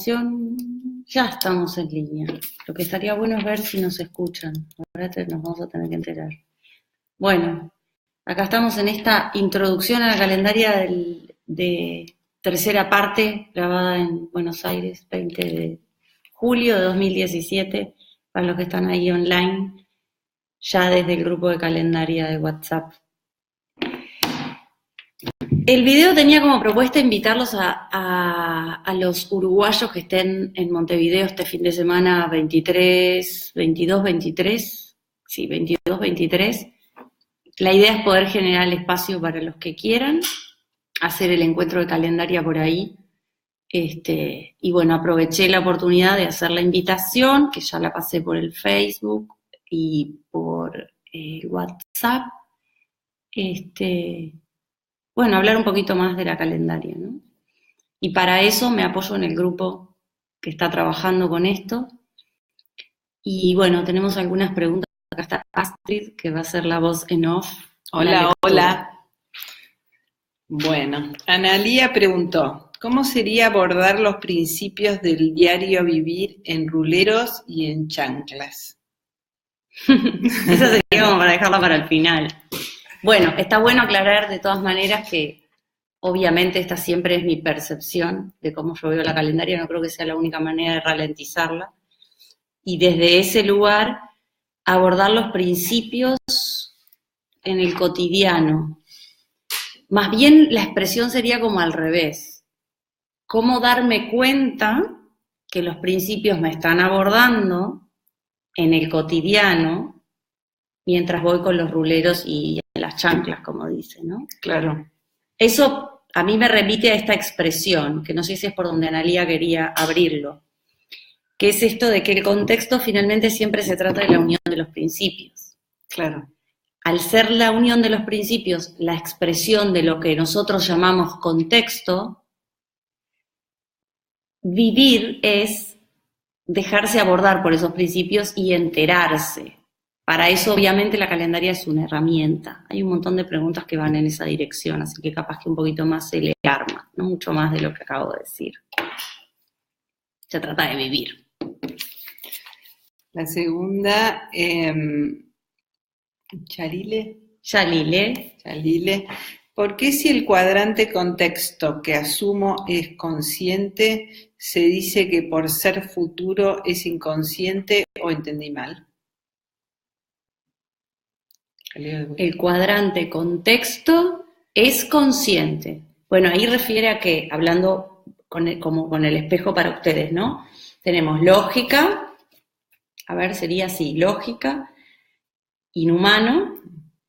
invitación, ya estamos en línea. Lo que estaría bueno es ver si nos escuchan. Ahora nos vamos a tener que enterar. Bueno, acá estamos en esta introducción a la calendaria de tercera parte, grabada en Buenos Aires, 20 de julio de 2017, para los que están ahí online, ya desde el grupo de calendaria de WhatsApp. El video tenía como propuesta invitarlos a los uruguayos que estén en Montevideo este fin de semana 22, 23, sí, 22, 23. La idea es poder generar el espacio para los que quieran, hacer el encuentro de calendaria por ahí. Y bueno, aproveché la oportunidad de hacer la invitación, que ya la pasé por el Facebook y por el WhatsApp. Bueno, hablar un poquito más de la calendaria, ¿no? Y para eso me apoyo en el grupo que está trabajando con esto. Y bueno, tenemos algunas preguntas. Acá está Astrid, que va a ser la voz en off. Hola, hola. Bueno, Analía preguntó, ¿cómo sería abordar los principios del diario vivir en ruleros y en chanclas? Esa sería como para dejarla para el final. Bueno, está bueno aclarar de todas maneras que obviamente esta siempre es mi percepción de cómo yo veo la calendaria, no creo que sea la única manera de ralentizarla. Y desde ese lugar abordar los principios en el cotidiano. Más bien la expresión sería como al revés. ¿Cómo darme cuenta que los principios me están abordando en el cotidiano mientras voy con los ruleros y las chanclas, como dice, ¿no? Claro. Eso a mí me remite a esta expresión, que no sé si es por donde Analía quería abrirlo, que es esto de que el contexto finalmente siempre se trata de la unión de los principios. Claro. Al ser la unión de los principios la expresión de lo que nosotros llamamos contexto, vivir es dejarse abordar por esos principios y enterarse. Para eso, obviamente, la calendaria es una herramienta. Hay un montón de preguntas que van en esa dirección, así que capaz que un poquito más se le arma, no mucho más de lo que acabo de decir. Se trata de vivir. La segunda, Yalile. ¿Por qué si el cuadrante contexto que asumo es consciente, se dice que por ser futuro es inconsciente o entendí mal? El cuadrante contexto es consciente. Bueno, ahí refiere a que, hablando como con el espejo para ustedes, ¿no? Tenemos lógica, a ver, sería así, lógica, inhumano,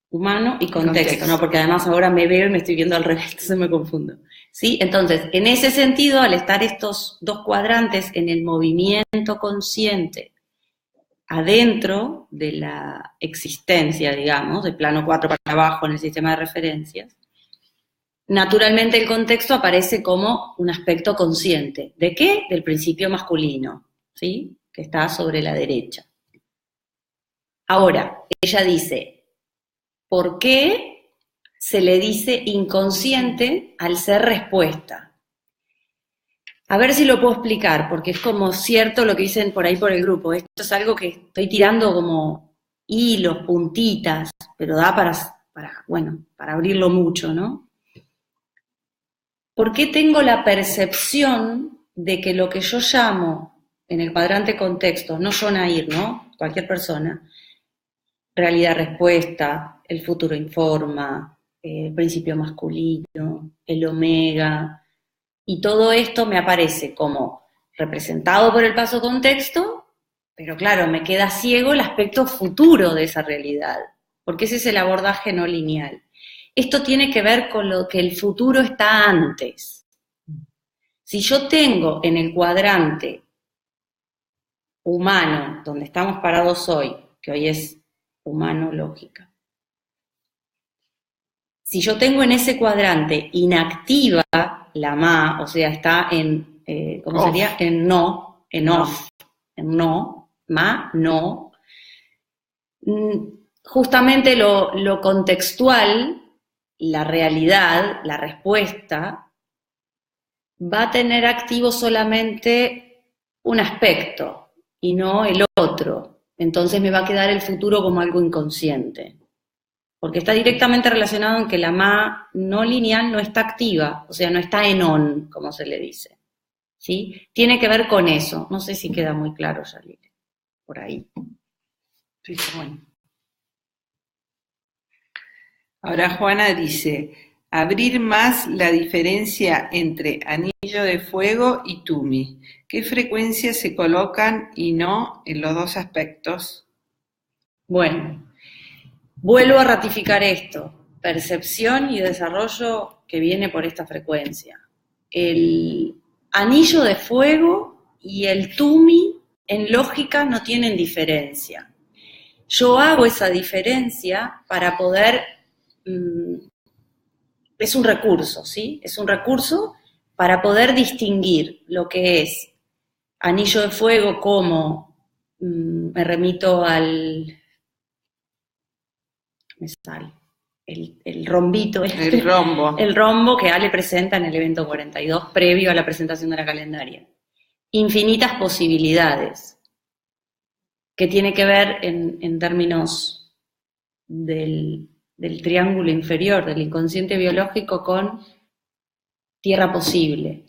humano y contexto, ¿no? Porque además ahora me veo y me estoy viendo al revés, entonces me confundo. ¿Sí? Entonces, en ese sentido, al estar estos dos cuadrantes en el movimiento consciente, adentro de la existencia, digamos, del plano 4 para abajo en el sistema de referencias, naturalmente el contexto aparece como un aspecto consciente. ¿De qué? Del principio masculino, ¿sí? Que está sobre la derecha. Ahora, ella dice, ¿por qué se le dice inconsciente al ser respuesta? A ver si lo puedo explicar, porque es como cierto lo que dicen por ahí por el grupo. Esto es algo que estoy tirando como hilos, puntitas, pero da para abrirlo mucho, ¿no? ¿Por qué tengo la percepción de que lo que yo llamo en el cuadrante contexto, no yo Nair, ¿no? Cualquier persona, realidad-respuesta, el futuro informa, el principio masculino, el omega, y todo esto me aparece como representado por el paso contexto, pero claro, me queda ciego el aspecto futuro de esa realidad, porque ese es el abordaje no lineal. Esto tiene que ver con lo que el futuro está antes. Si yo tengo en el cuadrante humano, donde estamos parados hoy, que hoy es humano lógica, si yo tengo en ese cuadrante inactiva la ma, o sea, está en, ¿cómo off. Sería? En no, en no. Off, en no, ma, no. Justamente lo contextual, la realidad, la respuesta, va a tener activo solamente un aspecto y no el otro. Entonces me va a quedar el futuro como algo inconsciente. Porque está directamente relacionado en que la Ma no lineal no está activa, o sea, no está en on, como se le dice. ¿Sí? Tiene que ver con eso. No sé si queda muy claro, Yalil, por ahí. Sí, bueno. Ahora Juana dice, abrir más la diferencia entre anillo de fuego y Tumi. ¿Qué frecuencias se colocan y no en los dos aspectos? Bueno, vuelvo a ratificar esto. Percepción y desarrollo que viene por esta frecuencia. El anillo de fuego y el Tumi en lógica no tienen diferencia. Yo hago esa diferencia para poder, es un recurso, ¿sí? Es un recurso para poder distinguir lo que es anillo de fuego como, me remito al, me sale, el rombito, El rombo. el rombo que Ale presenta en el evento 42, previo a la presentación de la calendaria. Infinitas posibilidades, que tiene que ver en términos del triángulo inferior, del inconsciente biológico con tierra posible.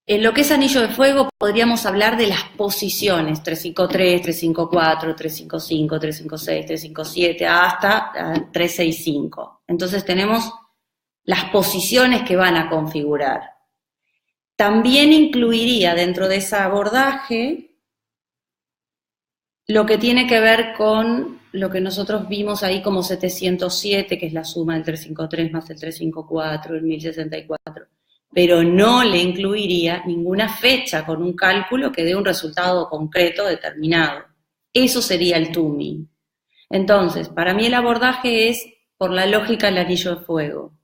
En lo que es anillo de fuego podríamos hablar de las posiciones, 353, 354, 355, 356, 357, hasta 365. Entonces tenemos las posiciones que van a configurar. También incluiría dentro de ese abordaje lo que tiene que ver con lo que nosotros vimos ahí como 707, que es la suma del 353 más el 354, el 1064. Pero no le incluiría ninguna fecha con un cálculo que dé un resultado concreto determinado. Eso sería el Tumi. Entonces, para mí el abordaje es por la lógica del anillo de fuego.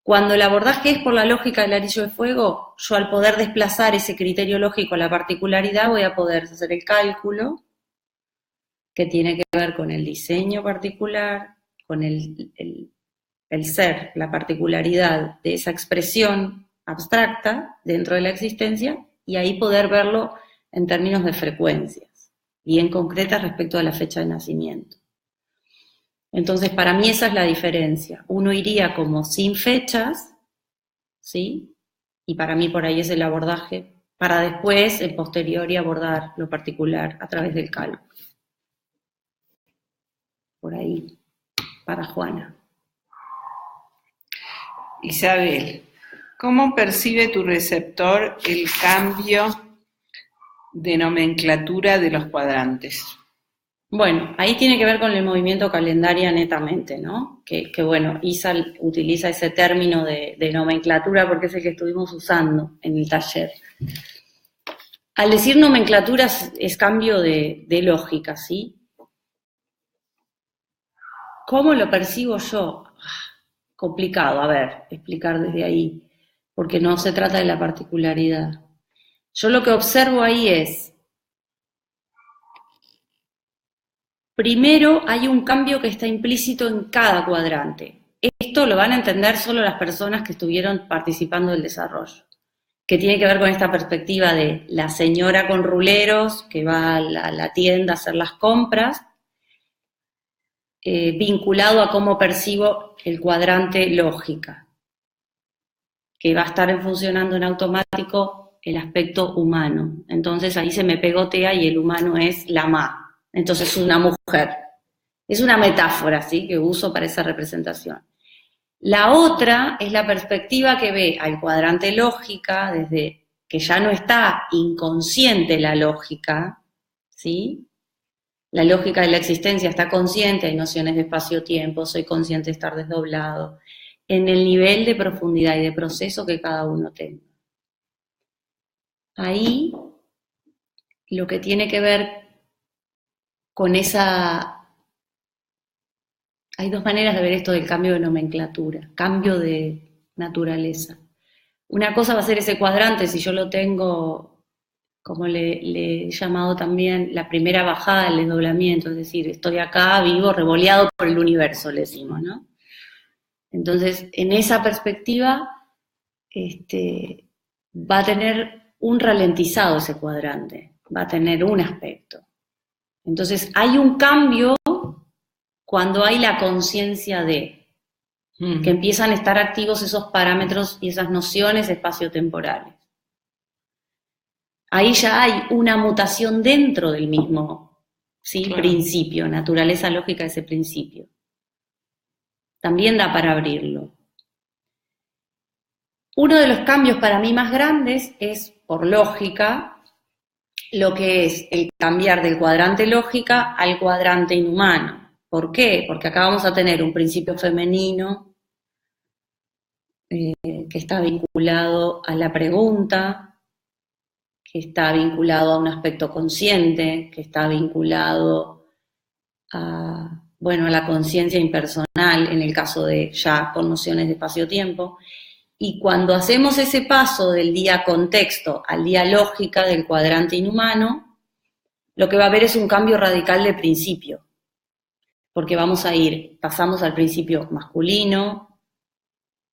Cuando el abordaje es por la lógica del anillo de fuego, yo al poder desplazar ese criterio lógico a la particularidad voy a poder hacer el cálculo que tiene que ver con el diseño particular, con el ser, la particularidad de esa expresión abstracta dentro de la existencia, y ahí poder verlo en términos de frecuencias, bien concretas respecto a la fecha de nacimiento. Entonces, para mí esa es la diferencia. Uno iría como sin fechas, ¿sí? Y para mí por ahí es el abordaje, para después, en posteriori, abordar lo particular a través del cálculo. Por ahí, para Juana. Isabel, ¿cómo percibe tu receptor el cambio de nomenclatura de los cuadrantes? Bueno, ahí tiene que ver con el movimiento calendaria netamente, ¿no? Que bueno, Isa utiliza ese término de nomenclatura porque es el que estuvimos usando en el taller. Al decir nomenclatura es cambio de lógica, ¿sí? ¿Cómo lo percibo yo? Complicado, a ver, explicar desde ahí, porque no se trata de la particularidad. Yo lo que observo ahí es, primero hay un cambio que está implícito en cada cuadrante. Esto lo van a entender solo las personas que estuvieron participando del desarrollo, que tiene que ver con esta perspectiva de la señora con ruleros que va a la tienda a hacer las compras, vinculado a cómo percibo el cuadrante lógica, que va a estar funcionando en automático el aspecto humano. Entonces ahí se me pegotea y el humano es la Ma. Entonces es una mujer. Es una metáfora, ¿sí?, que uso para esa representación. La otra es la perspectiva que ve al cuadrante lógica, desde que ya no está inconsciente la lógica, ¿sí? La lógica de la existencia está consciente, hay nociones de espacio-tiempo, soy consciente de estar desdoblado, en el nivel de profundidad y de proceso que cada uno tenga. Ahí lo que tiene que ver con esa... Hay dos maneras de ver esto del cambio de nomenclatura, cambio de naturaleza. Una cosa va a ser ese cuadrante, si yo lo tengo, como le he llamado también, la primera bajada del desdoblamiento, es decir, estoy acá, vivo, revoleado por el universo, le decimos, ¿no? Entonces, en esa perspectiva, va a tener un ralentizado ese cuadrante, va a tener un aspecto. Entonces hay un cambio cuando hay la conciencia de que empiezan a estar activos esos parámetros y esas nociones espaciotemporales. Ahí ya hay una mutación dentro del mismo, ¿sí? Claro. Principio, naturaleza lógica de ese principio. También da para abrirlo. Uno de los cambios para mí más grandes es, por lógica, lo que es el cambiar del cuadrante lógica al cuadrante inhumano. ¿Por qué? Porque acá vamos a tener un principio femenino que está vinculado a la pregunta, que está vinculado a un aspecto consciente, que está vinculado a, bueno, a la conciencia impersonal, en el caso de ya con nociones de espacio-tiempo. Y cuando hacemos ese paso del día contexto al día lógica del cuadrante inhumano, lo que va a haber es un cambio radical de principio. Porque pasamos al principio masculino,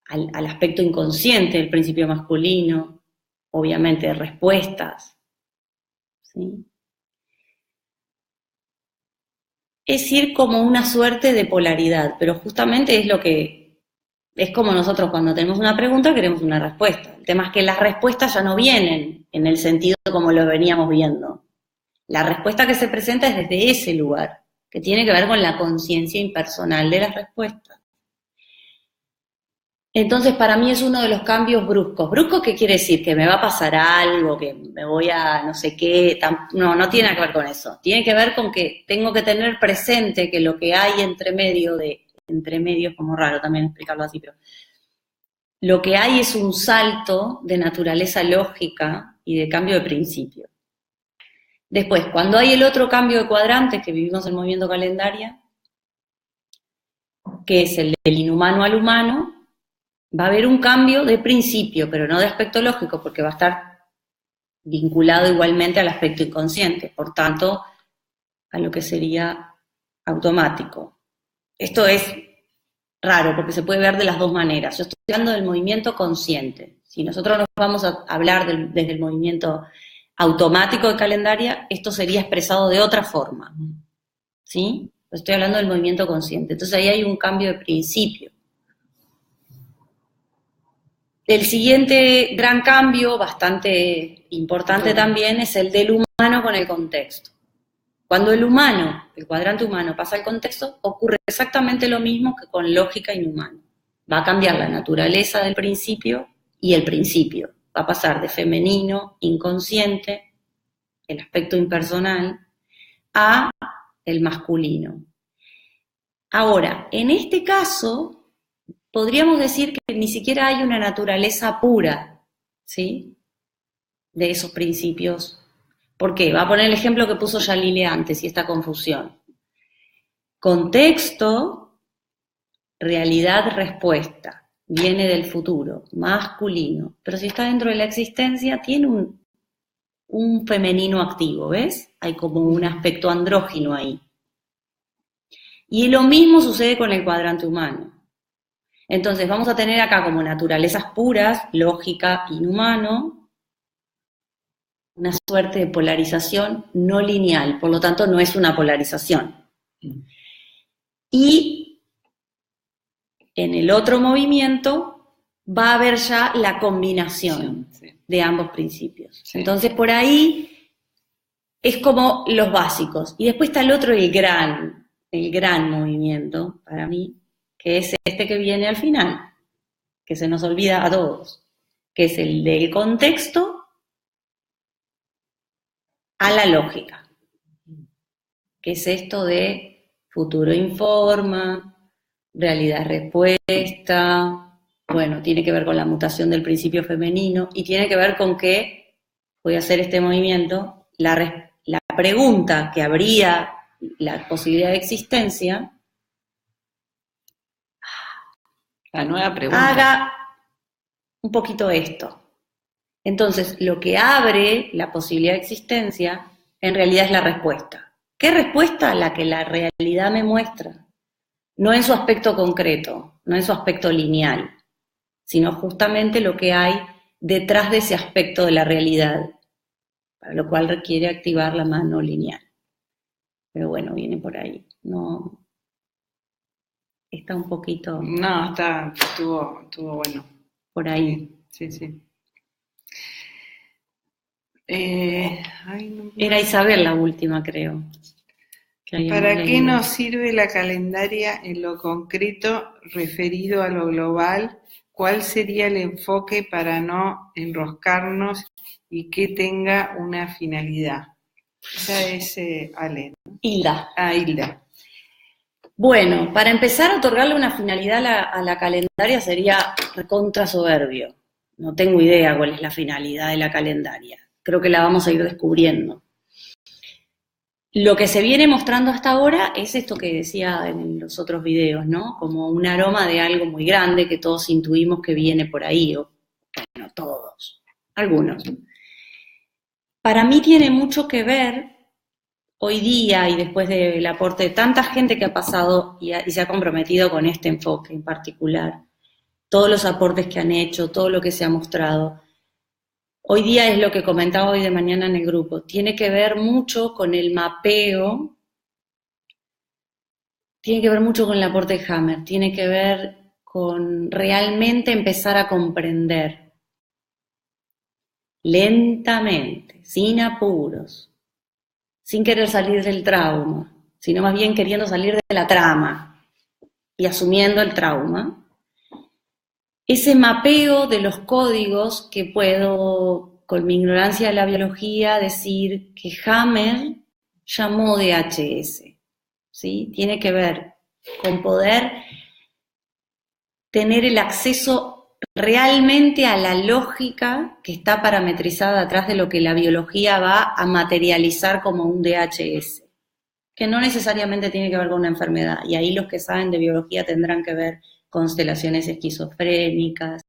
al aspecto inconsciente del principio masculino, obviamente respuestas, ¿sí? Es ir como una suerte de polaridad, pero justamente es como nosotros cuando tenemos una pregunta queremos una respuesta. El tema es que las respuestas ya no vienen en el sentido como lo veníamos viendo. La respuesta que se presenta es desde ese lugar, que tiene que ver con la conciencia impersonal de las respuestas. Entonces, para mí es uno de los cambios bruscos. ¿Bruscos qué quiere decir? Que me va a pasar algo, que me voy a no sé qué. No tiene que ver con eso. Tiene que ver con que tengo que tener presente que lo que hay entre medio es como raro también explicarlo así, pero lo que hay es un salto de naturaleza lógica y de cambio de principio. Después, cuando hay el otro cambio de cuadrantes que vivimos en el movimiento calendaria, que es el del inhumano al humano, va a haber un cambio de principio, pero no de aspecto lógico, porque va a estar vinculado igualmente al aspecto inconsciente, por tanto, a lo que sería automático. Esto es raro, porque se puede ver de las dos maneras. Yo estoy hablando del movimiento consciente. Si nosotros nos vamos a hablar desde el movimiento automático de calendaria, esto sería expresado de otra forma, ¿sí? Estoy hablando del movimiento consciente. Entonces ahí hay un cambio de principio. El siguiente gran cambio, bastante importante también, es el del humano con el contexto. Cuando el cuadrante humano pasa al contexto, ocurre exactamente lo mismo que con lógica inhumana. Va a cambiar la naturaleza del principio y el principio. Va a pasar de femenino, inconsciente, el aspecto impersonal, a el masculino. Ahora, en este caso, podríamos decir que ni siquiera hay una naturaleza pura, ¿sí?, de esos principios. ¿Por qué? Va a poner el ejemplo que puso Yalile antes y esta confusión. Contexto, realidad, respuesta. Viene del futuro, masculino. Pero si está dentro de la existencia, tiene un femenino activo, ¿ves? Hay como un aspecto andrógino ahí. Y lo mismo sucede con el cuadrante humano. Entonces vamos a tener acá como naturalezas puras, lógica, inhumano, una suerte de polarización no lineal, por lo tanto no es una polarización. Y en el otro movimiento va a haber ya la combinación de ambos principios. Sí. Entonces por ahí es como los básicos. Y después está el otro, el gran movimiento para mí, que es este que viene al final, que se nos olvida a todos, que es el del contexto a la lógica, que es esto de futuro informa, realidad respuesta, bueno, tiene que ver con la mutación del principio femenino y tiene que ver con que, voy a hacer este movimiento, la pregunta que habría la posibilidad de existencia, la nueva pregunta, haga un poquito esto. Entonces, lo que abre la posibilidad de existencia, en realidad es la respuesta. ¿Qué respuesta? La que la realidad me muestra. No en su aspecto concreto, no en su aspecto lineal, sino justamente lo que hay detrás de ese aspecto de la realidad, para lo cual requiere activar la mano lineal. Pero bueno, viene por ahí. No, está un poquito No, estuvo bueno. por ahí. Sí. Era Isabel la última, creo. ¿Para qué nos sirve la calendaria en lo concreto referido a lo global? ¿Cuál sería el enfoque para no enroscarnos y que tenga una finalidad? Esa es Ale, ¿no? Hilda. Hilda. Bueno, para empezar a otorgarle una finalidad a la calendaria sería recontra soberbio. No tengo idea cuál es la finalidad de la calendaria. Creo que la vamos a ir descubriendo. Lo que se viene mostrando hasta ahora es esto que decía en los otros videos, ¿no? Como un aroma de algo muy grande que todos intuimos que viene por ahí, o bueno, todos, algunos. Para mí tiene mucho que ver hoy día y después del aporte de tanta gente que ha pasado y se ha comprometido con este enfoque en particular, todos los aportes que han hecho, todo lo que se ha mostrado. Hoy día es lo que comentaba hoy de mañana en el grupo, tiene que ver mucho con el mapeo, tiene que ver mucho con el aporte de Hammer, tiene que ver con realmente empezar a comprender lentamente, sin apuros, sin querer salir del trauma, sino más bien queriendo salir de la trama y asumiendo el trauma. Ese mapeo de los códigos que puedo, con mi ignorancia de la biología, decir que Hammer llamó DHS, ¿sí? Tiene que ver con poder tener el acceso realmente a la lógica que está parametrizada atrás de lo que la biología va a materializar como un DHS, que no necesariamente tiene que ver con una enfermedad, y ahí los que saben de biología tendrán que ver constelaciones esquizofrénicas,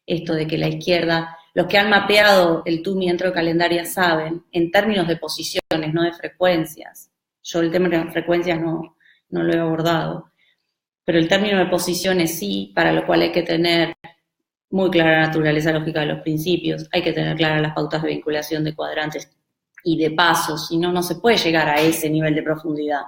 esto de que la izquierda, los que han mapeado el TUMI dentro de calendaria saben, en términos de posiciones, no de frecuencias. Yo el término de frecuencias no lo he abordado, pero el término de posiciones sí, para lo cual hay que tener muy clara la naturaleza lógica de los principios, hay que tener claras las pautas de vinculación de cuadrantes y de pasos, si no, no se puede llegar a ese nivel de profundidad.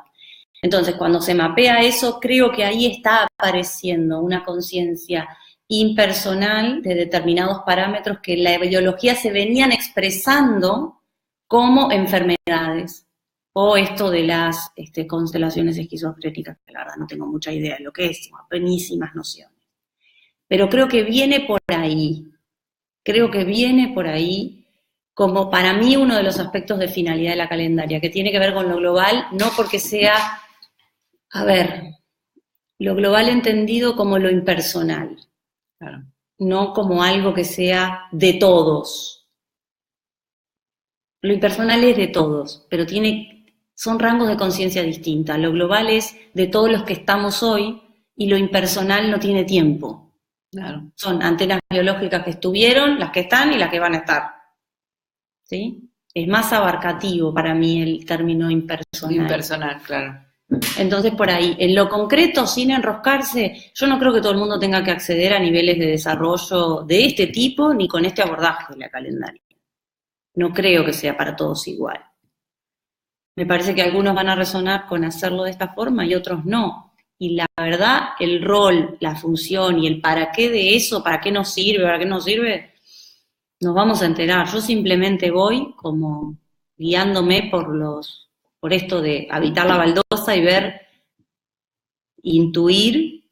Entonces, cuando se mapea eso, creo que ahí está apareciendo una conciencia impersonal de determinados parámetros que en la biología se venían expresando como enfermedades, o esto de las constelaciones esquizofrénicas, que la verdad no tengo mucha idea de lo que es, buenísimas nociones. Pero creo que viene por ahí, como para mí uno de los aspectos de finalidad de la calendaria, que tiene que ver con lo global, no porque sea, lo global entendido como lo impersonal, Claro. No como algo que sea de todos. Lo impersonal es de todos, pero son rangos de conciencia distintas. Lo global es de todos los que estamos hoy y lo impersonal no tiene tiempo. Claro. Son antenas biológicas que estuvieron, las que están y las que van a estar. ¿Sí? Es más abarcativo para mí el término impersonal. Impersonal, claro. Entonces, por ahí, en lo concreto, sin enroscarse, yo no creo que todo el mundo tenga que acceder a niveles de desarrollo de este tipo, ni con este abordaje de la calendaria. No creo que sea para todos igual. Me parece que algunos van a resonar con hacerlo de esta forma y otros no. Y la verdad, el rol, la función y el para qué de eso, para qué nos sirve, nos vamos a enterar. Yo simplemente voy como guiándome por esto de habitar la baldosa y ver, intuir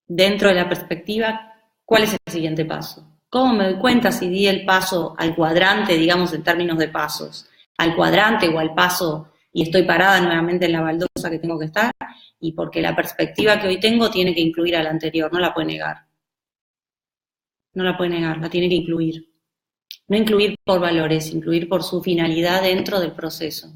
dentro de la perspectiva cuál es el siguiente paso. ¿Cómo me doy cuenta si di el paso al cuadrante, digamos en términos de pasos, al cuadrante o al paso y estoy parada nuevamente en la baldosa que tengo que estar? Y porque la perspectiva que hoy tengo tiene que incluir a la anterior, no la puede negar. No la puede negar, la tiene que incluir. No incluir por valores, incluir por su finalidad dentro del proceso.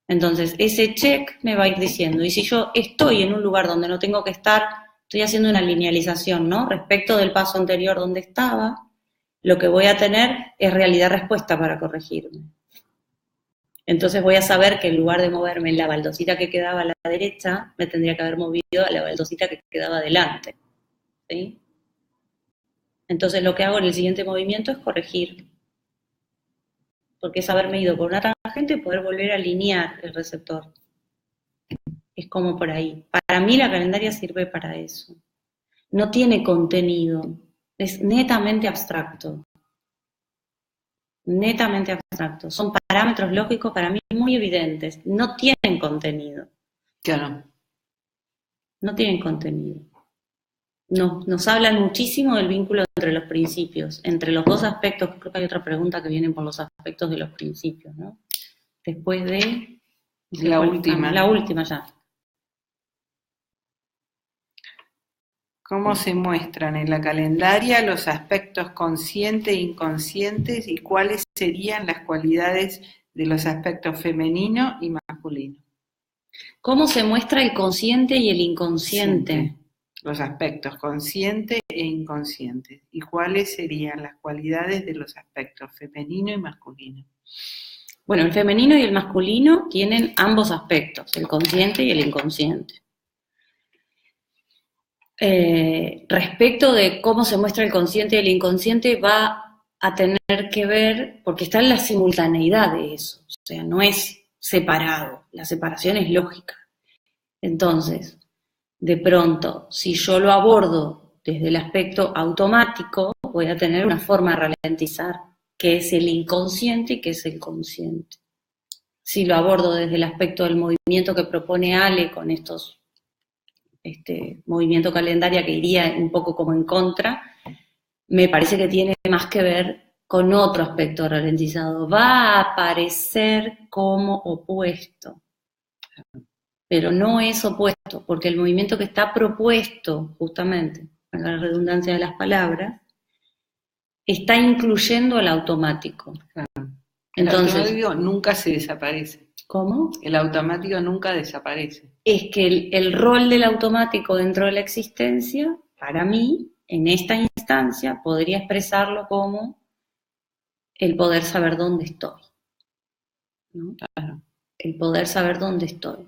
Entonces, ese check me va a ir diciendo, y si yo estoy en un lugar donde no tengo que estar, estoy haciendo una linealización, ¿no? Respecto del paso anterior donde estaba, lo que voy a tener es realidad-respuesta para corregirme. Entonces voy a saber que en lugar de moverme en la baldosita que quedaba a la derecha, me tendría que haber movido a la baldosita que quedaba adelante. ¿sí? Entonces lo que hago en el siguiente movimiento es corregir, porque es haberme ido por una tangente y poder volver a alinear el receptor. Es como por ahí. Para mí la calendaria sirve para eso. No tiene contenido, es netamente abstracto. Netamente abstracto. Son parámetros lógicos para mí muy evidentes. No tienen contenido. Claro. No tienen contenido. Nos hablan muchísimo del vínculo entre los principios, entre los dos aspectos. Creo que hay otra pregunta que viene por los aspectos de los principios, ¿no? Después de... La última. La última ya. ¿Cómo se muestran en la calendaria los aspectos conscientes e inconscientes y cuáles serían las cualidades de los aspectos femenino y masculino? ¿Cómo se muestra el consciente y el inconsciente? Los aspectos conscientes e inconscientes. ¿Y cuáles serían las cualidades de los aspectos femenino y masculino? Bueno, el femenino y el masculino tienen ambos aspectos, el consciente y el inconsciente. Respecto de cómo se muestra el consciente y el inconsciente va a tener que ver, porque está en la simultaneidad de eso, o sea, no es separado, la separación es lógica. Entonces, de pronto, si yo lo abordo desde el aspecto automático, voy a tener una forma de ralentizar, que es el inconsciente y que es el consciente. Si lo abordo desde el aspecto del movimiento que propone Ale con estos movimiento calendaria que iría un poco como en contra, me parece que tiene más que ver con otro aspecto ralentizado. Va a aparecer como opuesto, pero no es opuesto, porque el movimiento que está propuesto, justamente, en la redundancia de las palabras, está incluyendo al automático. Entonces, el automático nunca se desaparece. ¿Cómo? El automático nunca desaparece. Es que el rol del automático dentro de la existencia, para mí, en esta instancia, podría expresarlo como el poder saber dónde estoy, ¿no? Claro. El poder saber dónde estoy.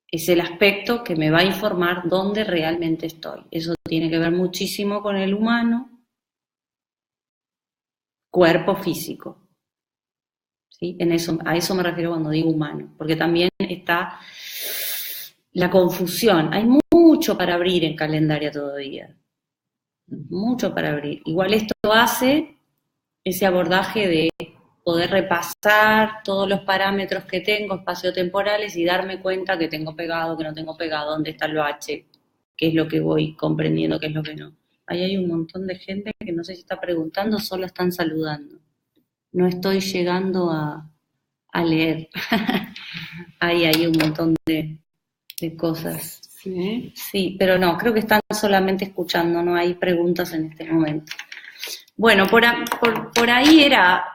Es el aspecto que me va a informar dónde realmente estoy. Eso tiene que ver muchísimo con el humano, cuerpo físico. ¿Sí? A eso me refiero cuando digo humano, porque también está la confusión. Hay mucho para abrir en calendaria todavía, mucho para abrir. Igual esto hace ese abordaje de poder repasar todos los parámetros que tengo, espaciotemporales, y darme cuenta que tengo pegado, que no tengo pegado, dónde está el bache, qué es lo que voy comprendiendo, qué es lo que no. Ahí hay un montón de gente que no sé si está preguntando, solo están saludando. No estoy llegando a leer. Ahí hay un montón de cosas. ¿Sí? Sí, pero no, creo que están solamente escuchando, no hay preguntas en este momento. Bueno, por ahí era,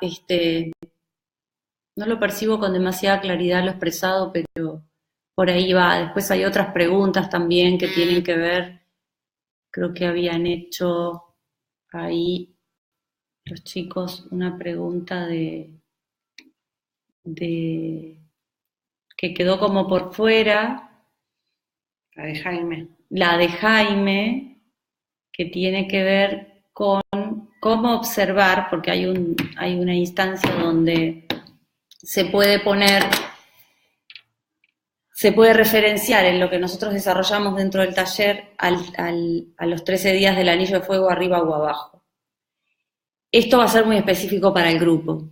no lo percibo con demasiada claridad lo expresado, pero por ahí va. Después hay otras preguntas también que tienen que ver, creo que habían hecho ahí los chicos una pregunta de que quedó como por fuera. La de Jaime. La de Jaime, que tiene que ver con cómo observar, porque hay una instancia donde se puede referenciar en lo que nosotros desarrollamos dentro del taller a los 13 días del anillo de fuego arriba o abajo. Esto va a ser muy específico para el grupo,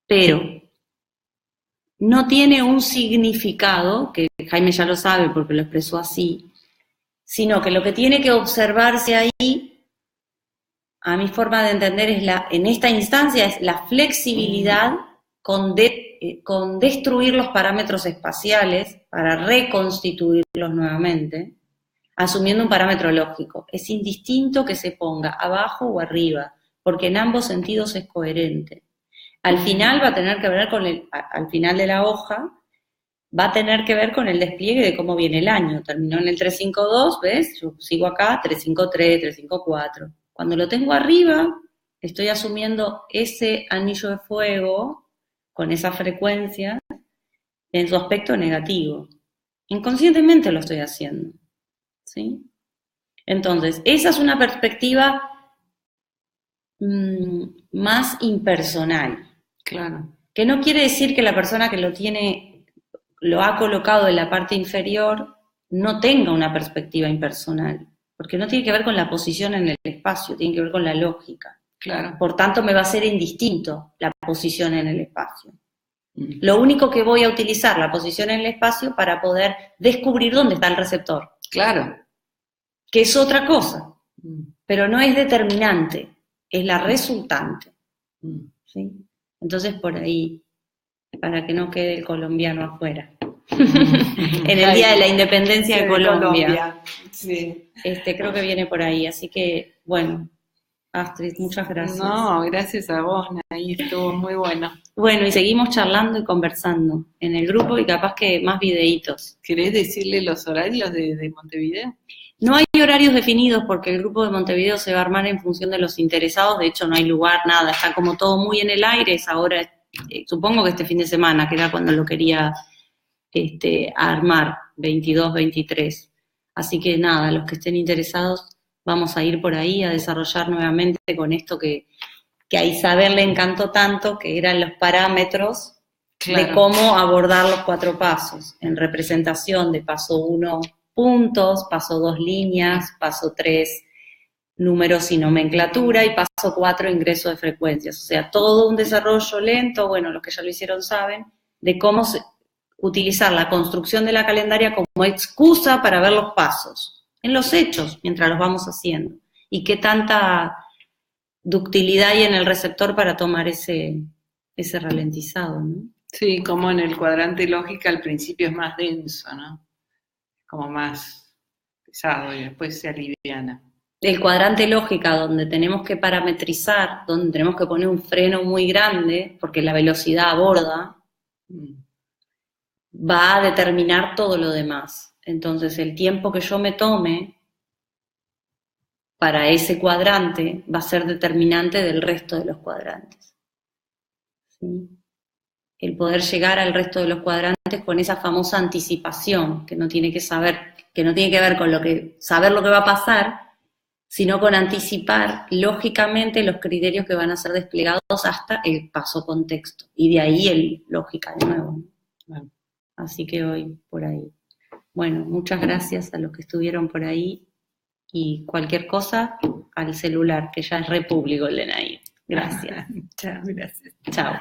pero no tiene un significado, que Jaime ya lo sabe porque lo expresó así, sino que lo que tiene que observarse ahí, a mi forma de entender, en esta instancia es la flexibilidad con destruir los parámetros espaciales para reconstituirlos nuevamente, asumiendo un parámetro lógico. Es indistinto que se ponga abajo o arriba, porque en ambos sentidos es coherente. Al final va a tener que ver al final de la hoja, va a tener que ver con el despliegue de cómo viene el año. Terminó en el 352, ¿ves? Yo sigo acá, 353, 354. Cuando lo tengo arriba, estoy asumiendo ese anillo de fuego con esa frecuencia en su aspecto negativo. Inconscientemente lo estoy haciendo, ¿sí? Entonces, esa es una perspectiva más impersonal. Claro. Que no quiere decir que la persona que lo ha colocado en la parte inferior, no tenga una perspectiva impersonal, porque no tiene que ver con la posición en el espacio, tiene que ver con la lógica. Claro. Por tanto, me va a ser indistinto la posición en el espacio. Lo único que voy a utilizar la posición en el espacio para poder descubrir dónde está el receptor. Claro. Que es otra cosa, pero no es determinante, es la resultante. ¿Sí? Entonces, por ahí, para que no quede el colombiano afuera. En el Día de la Independencia de Colombia. Sí. Creo que viene por ahí, así que, bueno, Astrid, muchas gracias. No, gracias a vos, Nay, estuvo muy bueno. Bueno, y seguimos charlando y conversando en el grupo y capaz que más videitos. ¿Querés decirle los horarios de Montevideo? No hay horarios definidos porque el grupo de Montevideo se va a armar en función de los interesados, de hecho no hay lugar, nada, está como todo muy en el aire, es ahora, supongo que este fin de semana, que era cuando lo quería armar, 22, 23. Así que nada, los que estén interesados, vamos a ir por ahí a desarrollar nuevamente con esto que a Isabel le encantó tanto, que eran los parámetros de cómo abordar los 4 pasos, en representación de paso 1, puntos, paso 2, líneas, paso 3, números y nomenclatura, y paso 4, ingreso de frecuencias. O sea, todo un desarrollo lento, bueno, los que ya lo hicieron saben, de cómo utilizar la construcción de la calendaria como excusa para ver los pasos, en los hechos, mientras los vamos haciendo. Y qué tanta ductilidad hay en el receptor para tomar ese ralentizado, ¿no? Sí, como en el cuadrante lógica al principio es más denso, ¿no? Como más pesado y después se aliviana. El cuadrante lógica, donde tenemos que parametrizar, donde tenemos que poner un freno muy grande, porque la velocidad aborda, va a determinar todo lo demás. Entonces, el tiempo que yo me tome para ese cuadrante va a ser determinante del resto de los cuadrantes. ¿Sí? El poder llegar al resto de los cuadrantes con esa famosa anticipación, que no tiene que ver con saber lo que va a pasar, sino con anticipar lógicamente los criterios que van a ser desplegados hasta el paso contexto. Y de ahí el lógica de nuevo. Bueno, así que hoy por ahí. Bueno, muchas gracias a los que estuvieron por ahí y cualquier cosa al celular, que ya es re público el de Nair. Gracias. Chao, gracias. Chao.